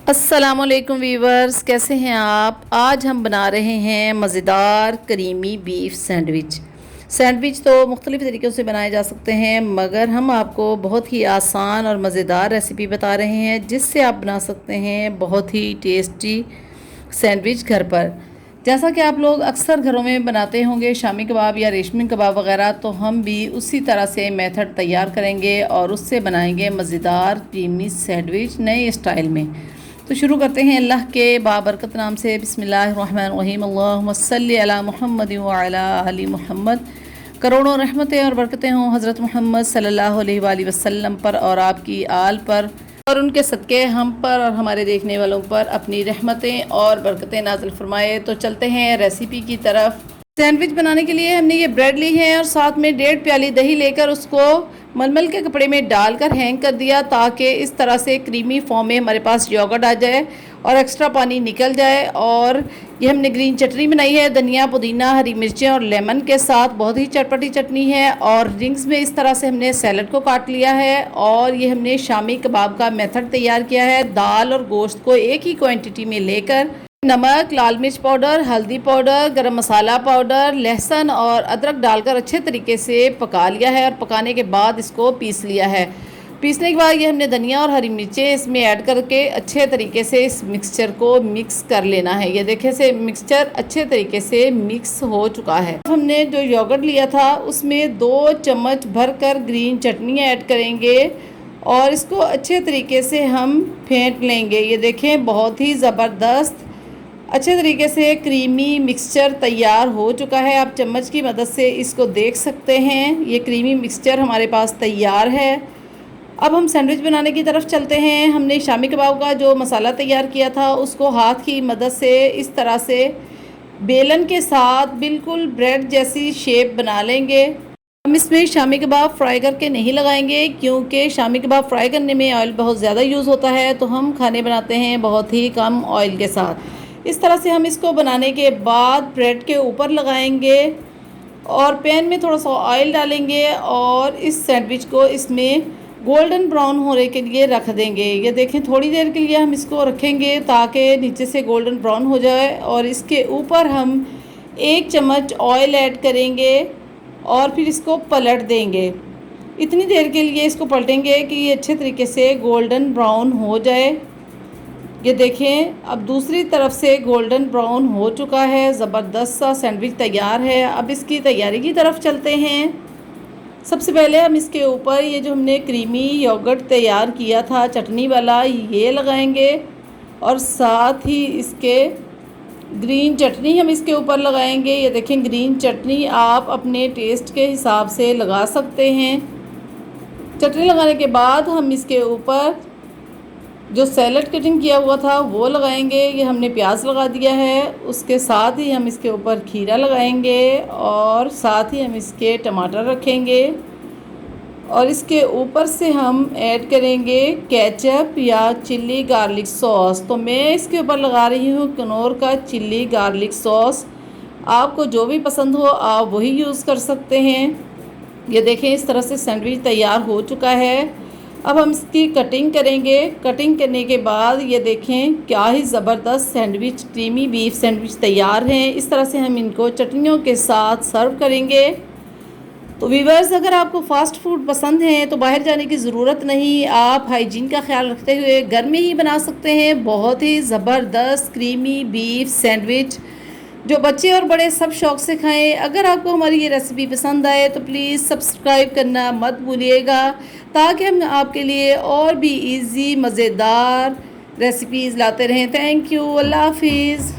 अस्सलामुअलैकुम वीवर्स, कैसे हैं आप। आज हम बना रहे हैं मज़ेदार करीमी बीफ सैंडविच तो मुख्तलिफ़ तरीक़ों से बनाए जा सकते हैं, मगर हम आपको बहुत ही आसान और मज़ेदार रेसिपी बता रहे हैं जिससे आप बना सकते हैं बहुत ही टेस्टी सैंडविच घर पर। जैसा कि आप लोग अक्सर घरों में बनाते होंगे शामी कबाब या रेशमी कबाब वगैरह, तो हम भी उसी तरह से मेथड तैयार करेंगे और उससे बनाएंगे मज़ेदार क्रीमी सैंडविच नए स्टाइल में। तो शुरू करते हैं अल्लाह के बाबरकत नाम से। बिस्मिल्लाहिर्रहमानिर्रहीम। अल्लाहुम्मा सल्लि अला मुहम्मद व अला आलि मुहम्मद। करोड़ों रहमतें और बरकतें हों हज़रत मोहम्मद सल्लल्लाहु अलैहि वसल्लम पर और आपकी आल पर, और उनके सदक़े हम पर और हमारे देखने वालों पर अपनी रहमतें और बरकतें नाज़िल फरमाए। तो चलते हैं रेसिपी की तरफ। सैंडविच बनाने के लिए हमने ये ब्रेड ली है और साथ में 1.5 प्याली दही लेकर उसको मलमल के कपड़े में डालकर हैंग कर दिया, ताकि इस तरह से क्रीमी फॉर्म में हमारे पास योगर्ट आ जाए और एक्स्ट्रा पानी निकल जाए। और ये हमने ग्रीन चटनी बनाई है, धनिया, पुदीना, हरी मिर्चें और लेमन के साथ। बहुत ही चटपटी चटनी है। और रिंग्स में इस तरह से हमने सैलड को काट लिया है। और ये हमने शामी कबाब का मेथड तैयार किया है। दाल और गोश्त को एक ही क्वांटिटी में लेकर नमक, लाल मिर्च पाउडर, हल्दी पाउडर, गरम मसाला पाउडर, लहसुन और अदरक डालकर अच्छे तरीके से पका लिया है। और पकाने के बाद इसको पीस लिया है। पीसने के बाद ये हमने धनिया और हरी मिर्चें इसमें ऐड करके अच्छे तरीके से इस मिक्सचर को मिक्स कर लेना है। ये देखें से मिक्सचर अच्छे तरीके से मिक्स हो चुका है। हमने जो योगर्ट लिया था उसमें 2 चम्मच भरकर ग्रीन चटनी ऐड करेंगे और इसको अच्छे तरीके से हम फेंट लेंगे। ये देखें बहुत ही ज़बरदस्त अच्छे तरीके से क्रीमी मिक्सचर तैयार हो चुका है। आप चम्मच की मदद से इसको देख सकते हैं। ये क्रीमी मिक्सचर हमारे पास तैयार है। अब हम सैंडविच बनाने की तरफ चलते हैं। हमने शामी कबाब का जो मसाला तैयार किया था उसको हाथ की मदद से इस तरह से बेलन के साथ बिल्कुल ब्रेड जैसी शेप बना लेंगे। हम इसमें शामी कबाब फ्राई करके नहीं लगाएंगे, क्योंकि शामी कबाब फ्राई करने में ऑयल बहुत ज़्यादा यूज़ होता है, तो हम खाने बनाते हैं बहुत ही कम ऑयल के साथ। इस तरह से हम इसको बनाने के बाद ब्रेड के ऊपर लगाएंगे और पैन में थोड़ा सा ऑयल डालेंगे और इस सैंडविच को इसमें गोल्डन ब्राउन होने के लिए रख देंगे। ये देखें थोड़ी देर के लिए हम इसको रखेंगे ताकि नीचे से गोल्डन ब्राउन हो जाए। और इसके ऊपर हम 1 चम्मच ऑयल ऐड करेंगे और फिर इसको पलट देंगे। इतनी देर के लिए इसको पलटेंगे कि ये अच्छे तरीके से गोल्डन ब्राउन हो जाए। ये देखें अब दूसरी तरफ से गोल्डन ब्राउन हो चुका है। ज़बरदस्त सा सैंडविच तैयार है। अब इसकी तैयारी की तरफ चलते हैं। सबसे पहले हम इसके ऊपर ये जो हमने क्रीमी योगर्ट तैयार किया था चटनी वाला, ये लगाएंगे और साथ ही इसके ग्रीन चटनी हम इसके ऊपर लगाएंगे। ये देखें ग्रीन चटनी आप अपने टेस्ट के हिसाब से लगा सकते हैं। चटनी लगाने के बाद हम इसके ऊपर जो सैलड कटिंग किया हुआ था वो लगाएंगे। ये हमने प्याज लगा दिया है। उसके साथ ही हम इसके ऊपर खीरा लगाएंगे और साथ ही हम इसके टमाटर रखेंगे और इसके ऊपर से हम ऐड करेंगे केचप या चिल्ली गार्लिक सॉस। तो मैं इसके ऊपर लगा रही हूँ कनौर का चिल्ली गार्लिक सॉस। आपको जो भी पसंद हो आप वही यूज़ कर सकते हैं। ये देखें इस तरह से सैंडविच तैयार हो चुका है। अब हम इसकी कटिंग करेंगे। कटिंग करने के बाद ये देखें क्या ही ज़बरदस्त सैंडविच क्रीमी बीफ सैंडविच तैयार हैं। इस तरह से हम इनको चटनियों के साथ सर्व करेंगे। तो व्यूअर्स, अगर आपको फ़ास्ट फूड पसंद है तो बाहर जाने की ज़रूरत नहीं, आप हाइजीन का ख्याल रखते हुए घर में ही बना सकते हैं बहुत ही ज़बरदस्त क्रीमी बीफ सैंडविच जो बच्चे और बड़े सब शौक़ से खाएं। अगर आपको हमारी ये रेसिपी पसंद आए तो प्लीज़ सब्सक्राइब करना मत भूलिएगा, ताकि हम आपके लिए और भी इजी मज़ेदार रेसिपीज़ लाते रहें। Thank you. अल्लाह हाफिज़।